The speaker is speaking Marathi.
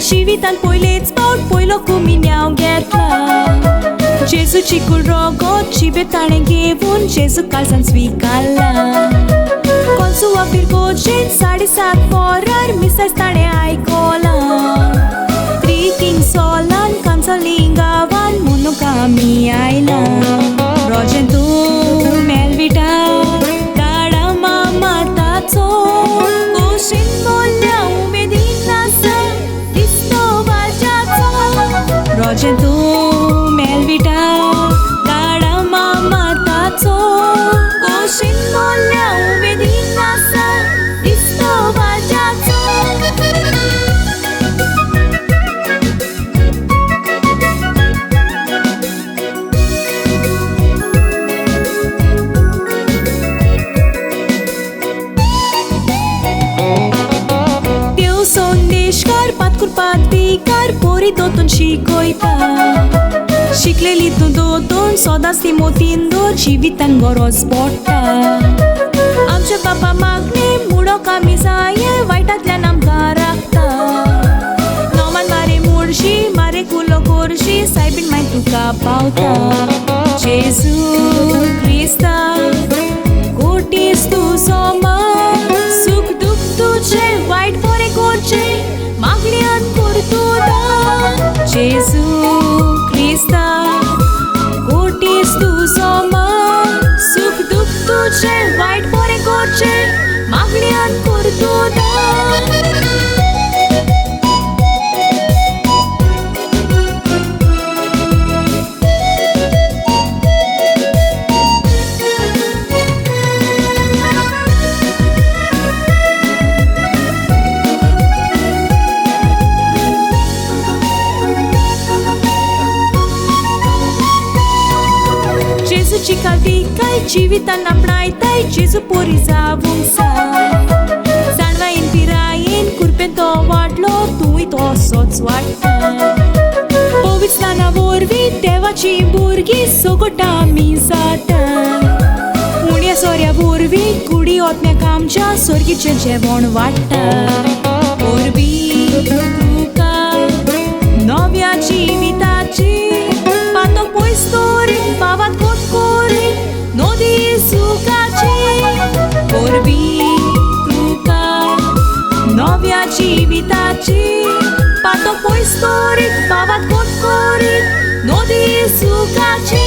जिवितान पयलेच फावट पयलो कुमिन्याव घेतला जेजूची कुळरगत जिबेर ताणें घेवन जेजू काळजान स्विकारला कोलसुवा पिरगोजेन 7:30 वरार मिसाज ताणें आयकोलां 3 Kings Hall-आन कांसलिंग गांवान मोनोगामी आयला रोजेन तूं मेलविटा गाडा मामाताचो गोशेन मोल्या उमेदीन आसा दिसतो वाजाचो रोजेन तूं मेलविटा गाडा मामाताचो गोशेन मोल्या उमेदीन आसा दिसतो वाजाचो संदेशकार पातकुरपात बेकार पोरी दोतून शिकोयता शिकलेली तूं दोतून सदांच ती मोतीन दो जिवितान गरज पडटा आमचे बापा मागणे मुडोक आमी जाये वायटांतल्यान आमकां राखता नोमान मारे मुडशी मारे कुलो कोरशी सायबीन मागीर तुका पावता जेजू क्रिस्ता कोटीस तूं सोमार सुख दुख तुझे वायट बरें कोरचे मागण्यान कोर तूं दान जेजू क्रिस्ता कोटीस तूं सोमार सुख दुख तुझे वायट बरें कोरचे मागण्यान कोर तूं दान जेजूची काविकाय जिवितान आपणायताय जेजू पोरी जावूंक जाय जाणवायेन पिरायेन कुरपेन तो वाडलो तूंय तसोच वाडटा पवित्र स्नाना वरवीं देवाची भुरगीं सोगोट आमी जाता उण्या सोऱ्या वरवीं कुडी ओतण्याक आमच्या सोर्गीचें जेवण वाडटा वरवीं तुका नव्या जिविताची पातो पयस दवरीन बाबात कोटकोरी नदी सुखाची वरवीं तुका नव्या जिविताची पातो पयस दवरीन बाबात कोटकोरी नदी सुखाची